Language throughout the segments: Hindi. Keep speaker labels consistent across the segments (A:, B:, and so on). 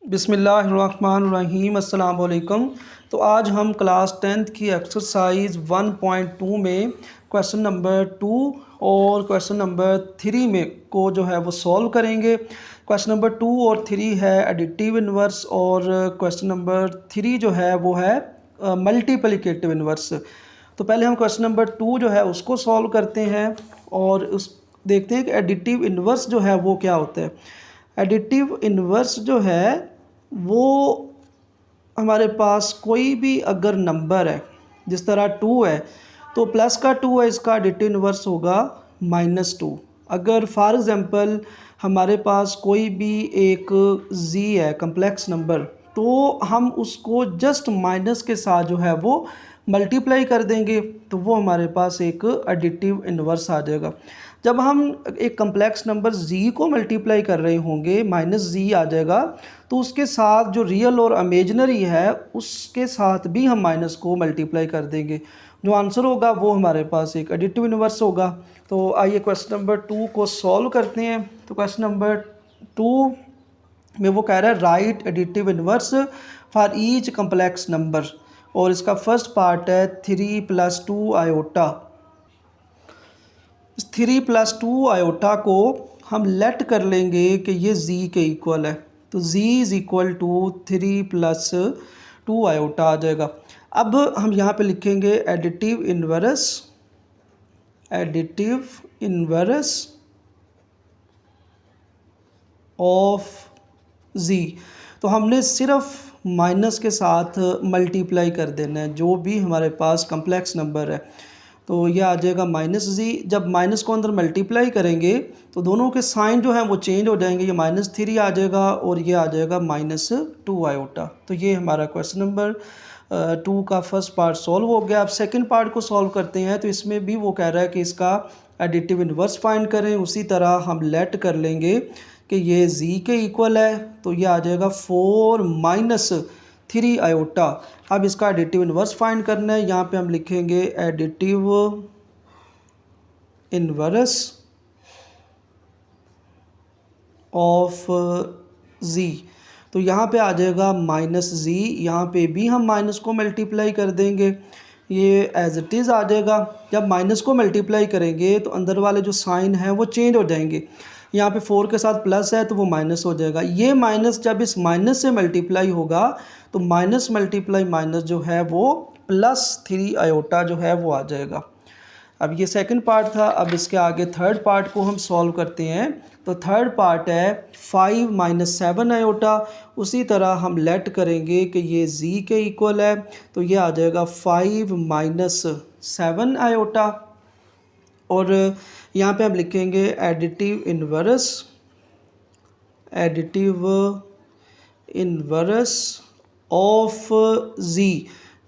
A: बिस्मिल्लाहिर्रहमानिर्रहीम अस्सलाम वालेकुम। तो आज हम क्लास 10th की एक्सरसाइज 1.2 में क्वेश्चन नंबर 2 और क्वेश्चन नंबर 3 में को जो है वो सॉल्व करेंगे। क्वेश्चन नंबर 2 और 3 है एडिटिव इन्वर्स और क्वेश्चन नंबर 3 जो है वो है मल्टीप्लिकेटिव इन्वर्स। तो पहले हम क्वेश्चन नंबर 2 जो है उसको सॉल्व करते हैं और उस देखते हैं कि एडिटिव इन्वर्स जो है वो क्या होता है। एडिटिव इन्वर्स जो है वो हमारे पास कोई भी अगर नंबर है, जिस तरह 2 है तो प्लस का 2 है, इसका एडिटिव इन्वर्स होगा -2। अगर फॉर एग्ज़ाम्पल हमारे पास कोई भी एक z है कम्प्लेक्स नंबर, तो हम उसको जस्ट माइनस के साथ जो है वो मल्टीप्लाई कर देंगे तो वो हमारे पास एक एडिटिव इन्वर्स आ जाएगा। जब हम एक कम्प्लेक्स नंबर z को मल्टीप्लाई कर रहे होंगे -z आ जाएगा, तो उसके साथ जो रियल और इमेजिनरी है उसके साथ भी हम माइनस को मल्टीप्लाई कर देंगे। जो आंसर होगा वो हमारे पास एक एडिटिव इन्वर्स होगा। तो आइए क्वेश्चन नंबर 2 को सॉल्व करते हैं। तो क्वेश्चन नंबर 2 में वो कह रहा है right additive inverse for each complex number, और इसका फर्स्ट पार्ट है 3 + 2 आयोटा। इस 3 + 2 आयोटा को हम लेट कर लेंगे कि ये z के इक्वल है, तो z = 3 + 2 आयोटा आ जाएगा। अब हम यहाँ पे लिखेंगे एडिटिव इन्वर्स ऑफ z। तो हमने सिर्फ माइनस के साथ मल्टीप्लाई कर देना है जो भी हमारे पास कम्प्लेक्स नंबर है। तो ये आ जाएगा -z। जब माइनस को अंदर मल्टीप्लाई करेंगे तो दोनों के साइन जो हैं वो चेंज हो जाएंगे, ये -3 आ जाएगा और ये आ जाएगा -2 आयोटा। तो ये हमारा क्वेश्चन नंबर 2 का फर्स्ट पार्ट सॉल्व हो गया। अब सेकंड पार्ट को सॉल्व करते हैं। तो इसमें भी वो कह रहा है कि इसका एडिटिव इन्वर्स फाइंड करें। उसी तरह हम लेट कर लेंगे कि ये z के इक्वल है, तो ये आ जाएगा 4 - 3 आयोटा। अब इसका एडिटिव इन्वर्स फाइंड करना है। यहाँ पे हम लिखेंगे एडिटिव इन्वर्स ऑफ z। तो यहाँ पे आ जाएगा -z, यहाँ पे भी हम माइनस को मल्टीप्लाई कर देंगे, ये एज इट इज़ आ जाएगा। जब माइनस को मल्टीप्लाई करेंगे तो अंदर वाले जो साइन हैं वो चेंज हो जाएंगे। यहाँ पे 4 के साथ प्लस है तो वो माइनस हो जाएगा। ये माइनस जब इस माइनस से मल्टीप्लाई होगा तो माइनस मल्टीप्लाई माइनस जो है वो +3 आयोटा जो है वो आ जाएगा। अब ये सेकंड पार्ट था। अब इसके आगे थर्ड पार्ट को हम सॉल्व करते हैं। तो थर्ड पार्ट है 5 - 7 आयोटा। उसी तरह हम लेट करेंगे कि ये z के इक्वल है, तो ये आ जाएगा 5 - 7 आयोटा। और यहाँ पे हम लिखेंगे एडिटिव इन्वर्स ऑफ z।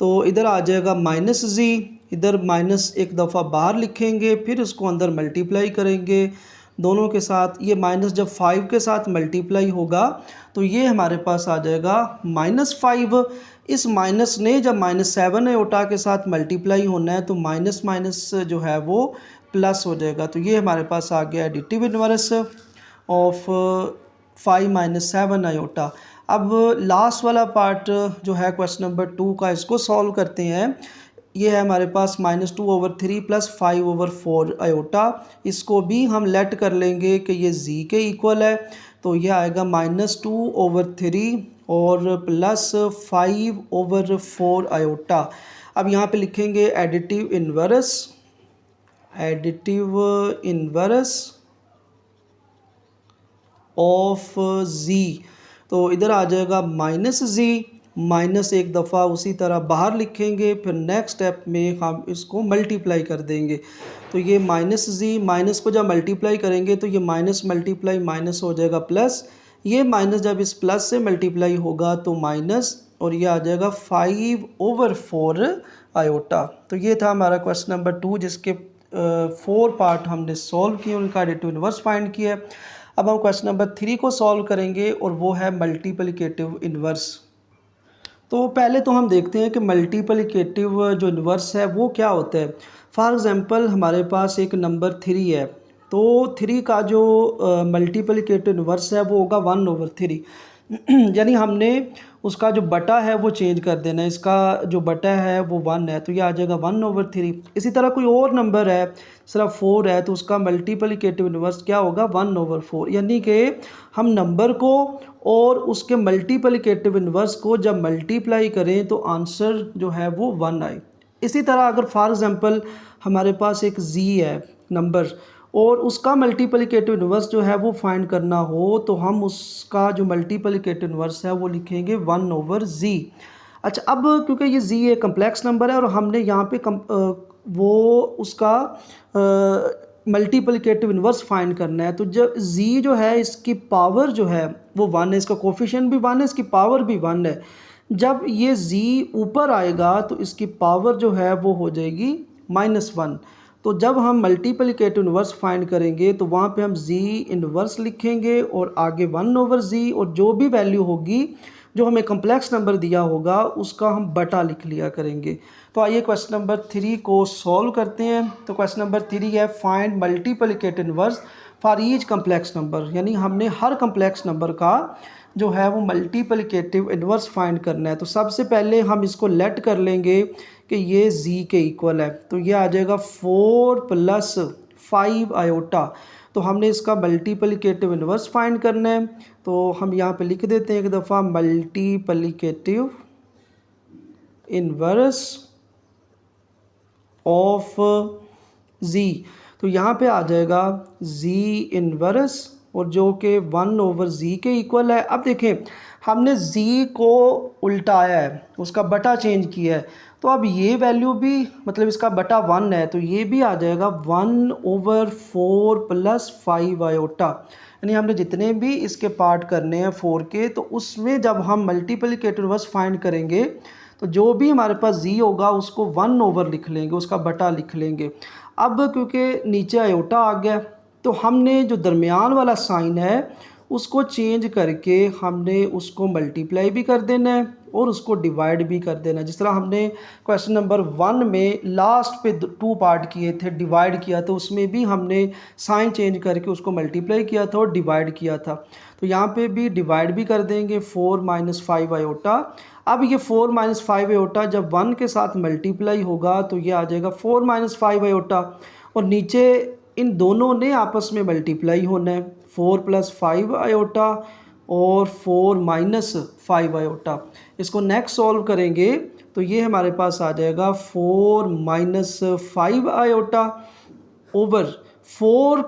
A: तो इधर आ जाएगा -z, इधर माइनस एक दफ़ा बाहर लिखेंगे, फिर उसको अंदर मल्टीप्लाई करेंगे दोनों के साथ। ये माइनस जब 5 के साथ मल्टीप्लाई होगा तो ये हमारे पास आ जाएगा -5। इस माइनस ने जब -7 आयोटा के साथ मल्टीप्लाई होना है तो माइनस माइनस जो है वो प्लस हो जाएगा। तो ये हमारे पास आ गया एडिटिव इन्वर्स ऑफ 5 - 7 आयोटा। अब लास्ट वाला पार्ट जो है क्वेश्चन नंबर 2 का, इसको सॉल्व करते हैं। ये है हमारे पास -2/3 + 5/4 आयोटा। इसको भी हम लेट कर लेंगे कि ये z के इक्वल है, तो ये आएगा -2/3 और +5/4 आयोटा। अब यहाँ पे लिखेंगे एडिटिव इन्वर्स ऑफ z। तो इधर आ जाएगा -z, माइनस एक दफ़ा उसी तरह बाहर लिखेंगे, फिर नेक्स्ट स्टेप में हम इसको मल्टीप्लाई कर देंगे। तो ये -z, माइनस को जब मल्टीप्लाई करेंगे तो ये माइनस मल्टीप्लाई माइनस हो जाएगा प्लस, ये माइनस जब इस प्लस से मल्टीप्लाई होगा तो माइनस, और ये आ जाएगा 5/4 आयोटा। तो ये था हमारा क्वेश्चन नंबर 2 जिसके 4 पार्ट हमने सॉल्व किए, उनका एडिटिव इन्वर्स फाइंड किया। अब हम क्वेश्चन नंबर 3 को सॉल्व करेंगे और वो है मल्टीप्लिकेटिव इन्वर्स। तो पहले तो हम देखते हैं कि मल्टीप्लिकेटिव जो इन्वर्स है वो क्या होता है। फॉर एग्ज़ाम्पल हमारे पास एक नंबर 3 है, तो 3 का जो मल्टीप्लिकेटिव इन्वर्स है वो होगा 1/3। यानी हमने उसका जो बटा है वो चेंज कर देना है। इसका जो बटा है वो 1 है तो ये आ जाएगा 1/3। इसी तरह कोई और नंबर है, सिर्फ 4 है, तो उसका मल्टीप्लिकेटिव इन्वर्स क्या होगा, 1/4। यानी कि हम नंबर को और उसके मल्टीप्लिकेटिव इन्वर्स को जब मल्टीप्लाई करें तो आंसर जो है वो 1 आए। इसी तरह अगर फॉर एग्ज़ाम्पल हमारे पास एक z है नंबर और उसका मल्टीप्लिकेटिव इन्वर्स जो है वो फाइंड करना हो तो हम उसका जो मल्टीप्लिकेटिव इन्वर्स है वो लिखेंगे 1/z। अच्छा, अब क्योंकि ये z एक कम्प्लेक्स नंबर है और हमने यहाँ पे वो उसका मल्टीप्लिकेटिव इन्वर्स फाइंड करना है, तो जब z जो है इसकी पावर जो है वो 1 है, इसका कोफिशिएंट भी 1 है, इसकी पावर भी 1 है। जब ये z ऊपर आएगा तो इसकी पावर जो है वो हो जाएगी -1। तो जब हम मल्टीप्लिकेटिव इन्वर्स फाइंड करेंगे तो वहाँ पे हम z इन्वर्स लिखेंगे और आगे 1/z और जो भी वैल्यू होगी जो हमें कम्प्लेक्स नंबर दिया होगा उसका हम बटा लिख लिया करेंगे। तो आइए क्वेश्चन नंबर 3 को सॉल्व करते हैं। तो क्वेश्चन नंबर 3 है find multiplicative inverse for each complex number, यानी हमने हर कम्प्लेक्स नंबर का जो है वो मल्टीप्लिकेटिव इन्वर्स फाइंड करना है। तो सबसे पहले हम इसको लेट कर लेंगे कि ये z के इक्वल है, तो ये आ जाएगा 4 + 5 आयोटा। तो हमने इसका मल्टीप्लिकेटिव इन्वर्स फाइंड करना है, तो हम यहाँ पे लिख देते हैं एक दफ़ा मल्टीप्लिकेटिव इन्वर्स ऑफ z। तो यहाँ पे आ जाएगा z इन्वर्स और जो कि 1/z के इक्वल है। अब देखें हमने z को उल्टाया है, उसका बटा चेंज किया है, तो अब ये वैल्यू भी मतलब इसका बटा 1 है तो ये भी आ जाएगा 1/4 + 5 आयोटा। यानी हमने जितने भी इसके पार्ट करने हैं 4 के, तो उसमें जब हम मल्टीप्लिकेटिव इन्वर्स फाइंड करेंगे तो जो भी हमारे पास z होगा उसको 1/, लिख लेंगे, उसका बटा लिख लेंगे। अब क्योंकि नीचे आयोटा आ गया तो हमने जो दरमियान वाला साइन है उसको चेंज करके हमने उसको मल्टीप्लाई भी कर देना है और उसको डिवाइड भी कर देना है। जिस तरह हमने क्वेश्चन नंबर 1 में लास्ट पे 2 पार्ट किए थे, डिवाइड किया, तो उसमें भी हमने साइन चेंज करके उसको मल्टीप्लाई किया था और डिवाइड किया था। तो यहाँ पे भी डिवाइड भी कर देंगे 4 - 5 आयोटा। अब ये 4 - 5 आयोटा जब 1 के साथ मल्टीप्लाई होगा तो ये आ जाएगा 4 - 5 आयोटा और नीचे इन दोनों ने आपस में मल्टीप्लाई होना है, 4 + 5 आयोटा और 4 - 5 आयोटा। इसको नेक्स्ट सॉल्व करेंगे तो ये हमारे पास आ जाएगा 4 - 5 आयोटा ओवर 4।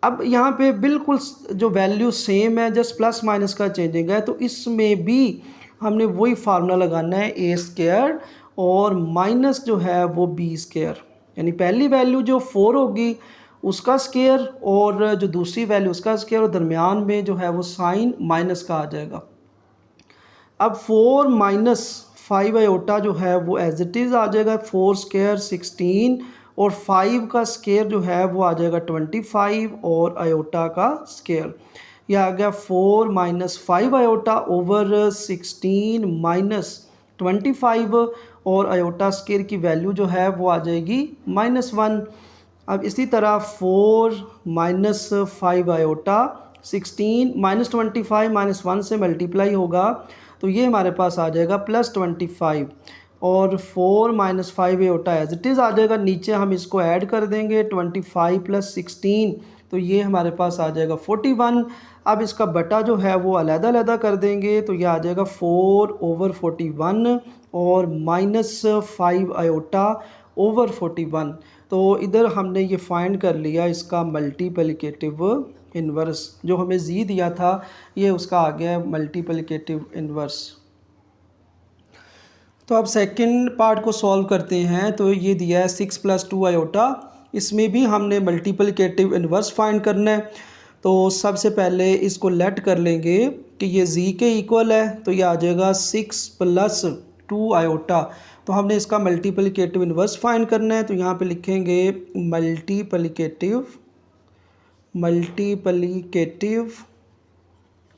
A: अब यहाँ पे बिल्कुल जो वैल्यू सेम है, जस्ट प्लस माइनस का चेंजिंग है, तो इसमें भी हमने वही फार्मूला लगाना है a² और माइनस जो है वो b²। यानी पहली वैल्यू जो 4 होगी उसका स्केयर और जो दूसरी वैल्यू उसका स्केयर और दरमियान में जो है वो साइन माइनस का आ जाएगा। अब 4 - 5 आयोटा जो है वो एज इट इज़ आ जाएगा, 4² 16 और 5 का स्केयर जो है वो आ जाएगा 25 और आयोटा का स्केयर यह आ गया 4 - 5 आयोटा ओवर 16 - 25 और आयोटा स्केयर की वैल्यू जो है वो आ जाएगी -1। अब इसी तरह 4 - 5 आयोटा 16 - 25 -1 से मल्टीप्लाई होगा तो ये हमारे पास आ जाएगा +25 और 4 - 5 आयोटा एज इट इज़ आ जाएगा। नीचे हम इसको ऐड कर देंगे 25 + 16 तो ये हमारे पास आ जाएगा 41। अब इसका बटा जो है वो अलग-अलग कर देंगे तो ये आ जाएगा 4/41 और -5 आयोटा ओवर 41। तो इधर हमने ये फाइंड कर लिया इसका मल्टीप्लिकेटिव इन्वर्स, जो हमें z दिया था ये उसका आ गया मल्टीप्लिकेटिव इन्वर्स। तो अब सेकंड पार्ट को सॉल्व करते हैं। तो ये दिया है 6 + 2 आयोटा, इसमें भी हमने मल्टीप्लिकेटिव इन्वर्स फाइंड करना है। तो सबसे पहले इसको लेट कर लेंगे कि ये z के इक्वल है, तो ये आ जाएगा 6 + 2 आयोटा। तो हमने इसका मल्टीप्लिकेटिव इन्वर्स फाइंड करना है, तो यहाँ पे लिखेंगे मल्टीप्लिकेटिव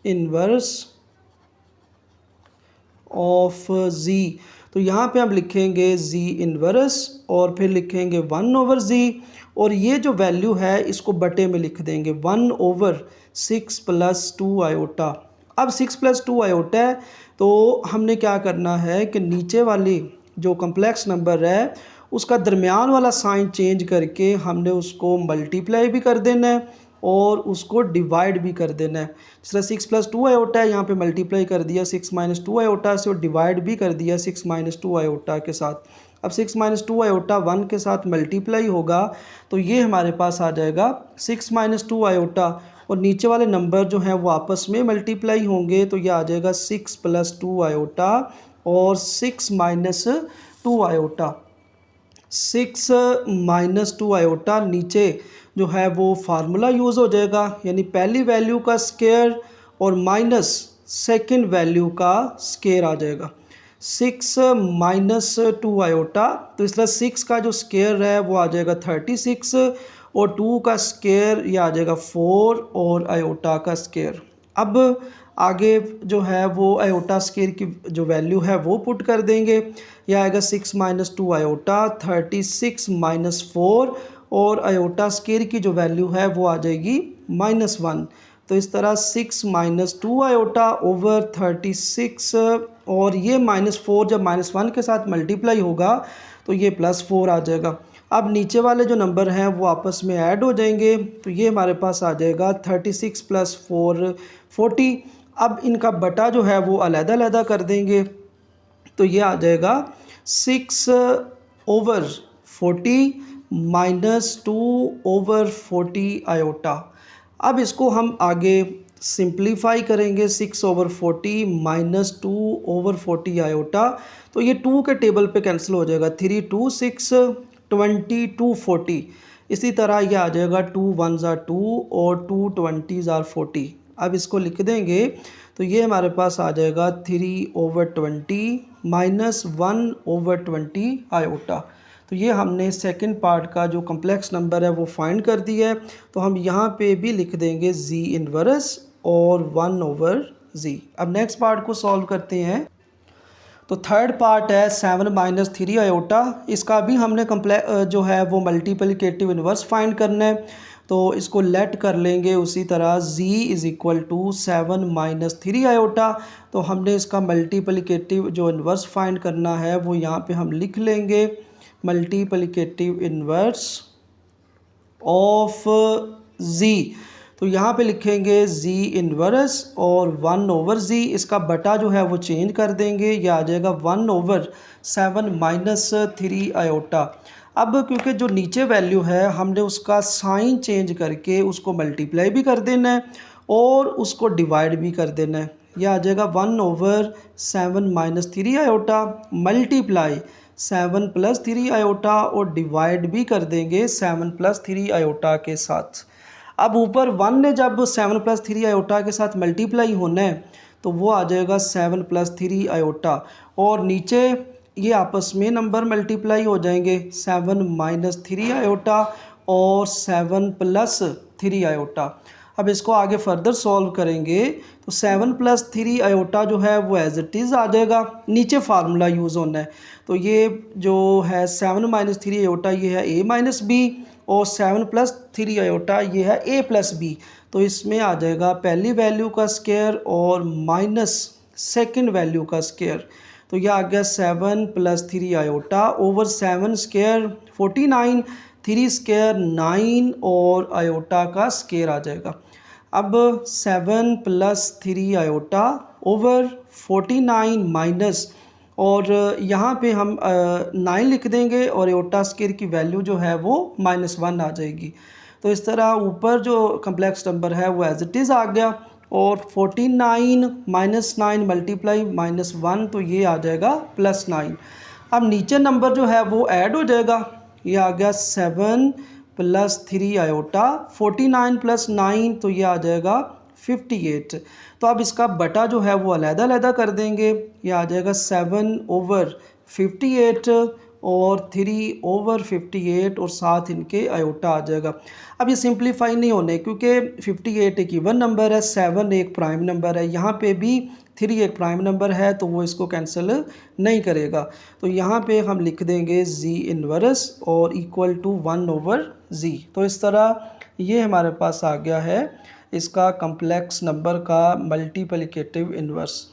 A: इन्वर्स ऑफ z। तो यहाँ पे हम लिखेंगे z इन्वर्स और फिर लिखेंगे 1/z और ये जो वैल्यू है इसको बटे में लिख देंगे 1/6 + 2 आयोटा। अब 6+2 आयोटा है, तो हमने क्या करना है कि नीचे वाली जो कम्प्लेक्स नंबर है उसका दरमियान वाला साइन चेंज करके हमने उसको मल्टीप्लाई भी कर देना है और उसको डिवाइड भी कर देना है। जिस तरह 6+2 आयोटा है, यहाँ पे मल्टीप्लाई कर दिया 6-2 आयोटा से और डिवाइड भी कर दिया 6-2 आयोटा के साथ। अब 6-2 आयोटा 1 के साथ मल्टीप्लाई होगा तो ये हमारे पास आ जाएगा 6-2 आयोटा, और नीचे वाले नंबर जो हैं वो आपस में मल्टीप्लाई होंगे तो ये आ जाएगा 6+2 आयोटा और 6-2 आयोटा। 6-2 आयोटा नीचे जो है वो फार्मूला यूज़ हो जाएगा, यानी पहली वैल्यू का स्क्वायर और माइनस सेकंड वैल्यू का स्क्वायर आ जाएगा। 6-2 आयोटा, तो इस तरह 6 का जो स्क्वायर है वो आ जाएगा 36 और 2 का स्क्वायर ये आ जाएगा 4 और आयोटा का स्क्वायर। अब आगे जो है वो आयोटा स्क्वायर की जो वैल्यू है वो पुट कर देंगे। यह आएगा 6-2 आयोटा 36-4 और आयोटा स्क्वायर की जो वैल्यू है वो आ जाएगी -1। तो इस तरह 6-2 आयोटा ओवर 36 और ये -4 जब -1 के साथ मल्टीप्लाई होगा तो ये +4 आ जाएगा। अब नीचे वाले जो नंबर हैं वो आपस में ऐड हो जाएंगे तो ये हमारे पास आ जाएगा 36 + 4 40। अब इनका बटा जो है वो अलग-अलग कर देंगे तो ये आ जाएगा 6/40 -2/40 आयोटा। अब इसको हम आगे सिंप्लीफाई करेंगे 6/40 -2/40 आयोटा, तो ये 2 के टेबल पे कैंसिल हो जाएगा। 3 2 6 20 2 40। इसी तरह ये आ जाएगा 2 1 2 और 2 20 40। अब इसको लिख देंगे तो ये हमारे पास आ जाएगा 3/20 -1/20 आयोटा। तो ये हमने सेकंड पार्ट का जो कम्प्लेक्स नंबर है वो फाइंड कर दिया है। तो हम यहाँ पे भी लिख देंगे जी इनवर्स और 1/z। अब नेक्स्ट पार्ट को सॉल्व करते हैं। तो थर्ड पार्ट है 7 - 3 आयोटा। इसका भी हमने जो है वो मल्टीप्लिकेटिव इन्वर्स फाइंड करना है, तो इसको लेट कर लेंगे उसी तरह z = 7 - 3 आयोटा। तो हमने इसका मल्टीप्लिकेटिव जो इन्वर्स फाइंड करना है वो यहाँ पे हम लिख लेंगे मल्टीप्लिकेटिव इन्वर्स ऑफ z। तो यहाँ पे लिखेंगे z इनवर्स और 1/z। इसका बटा जो है वो चेंज कर देंगे, यह आ जाएगा 1/7 - 3 आयोटा। अब क्योंकि जो नीचे वैल्यू है हमने उसका साइन चेंज करके उसको मल्टीप्लाई भी कर देना है और उसको डिवाइड भी कर देना है। यह आ जाएगा 1/7 - 3 आयोटा मल्टीप्लाई 7 + 3 आयोटा और डिवाइड भी कर देंगे 7 + 3 आयोटा के साथ। अब ऊपर 1 ने जब 7 + 3 आयोटा के साथ मल्टीप्लाई होना है तो वो आ जाएगा 7 + 3 आयोटा, और नीचे ये आपस में नंबर मल्टीप्लाई हो जाएंगे 7 - 3 आयोटा और 7 + 3 आयोटा। अब इसको आगे फर्दर सॉल्व करेंगे तो 7 + 3 आयोटा जो है वो एज इट इज़ आ जाएगा, नीचे फार्मूला यूज़ होना है। तो ये जो है 7 - 3 आयोटा ये है a - b और 7 + 3 आयोटा ये है a + b। तो इसमें आ जाएगा पहली वैल्यू का स्क्वायर और माइनस सेकंड वैल्यू का स्क्वायर। तो यह आ गया 7 + 3 आयोटा ओवर 7 स्क्वायर 49, 3 स्क्वायर 9 और आयोटा का स्क्वायर आ जाएगा। अब 7 + 3 आयोटा ओवर 49 माइनस, और यहाँ पे हम 9 लिख देंगे और आयोटा स्क्वायर की वैल्यू जो है वो -1 आ जाएगी। तो इस तरह ऊपर जो कम्प्लेक्स नंबर है वो एज इट इज़ आ गया, और 49 -9 मल्टीप्लाई -1 तो ये आ जाएगा +9। अब नीचे नंबर जो है वो ऐड हो जाएगा, ये आ गया 7 + 3 आयोटा 49 + 9 तो ये आ जाएगा 58। तो अब इसका बटा जो है वो अलग-अलग कर देंगे, ये आ जाएगा 7/58 और 3/58 और साथ इनके आयोटा आ जाएगा। अब ये सिंप्लीफाई नहीं होने क्योंकि 58 एक इवन नंबर है, 7 एक प्राइम नंबर है, यहाँ पे भी 3 एक प्राइम नंबर है तो वो इसको कैंसिल नहीं करेगा। तो यहाँ पे हम लिख देंगे जी इनवर्स और इक्वल टू 1/z। तो इस तरह ये हमारे पास आ गया है इसका कम्प्लेक्स नंबर का मल्टीप्लिकेटिव इन्वर्स।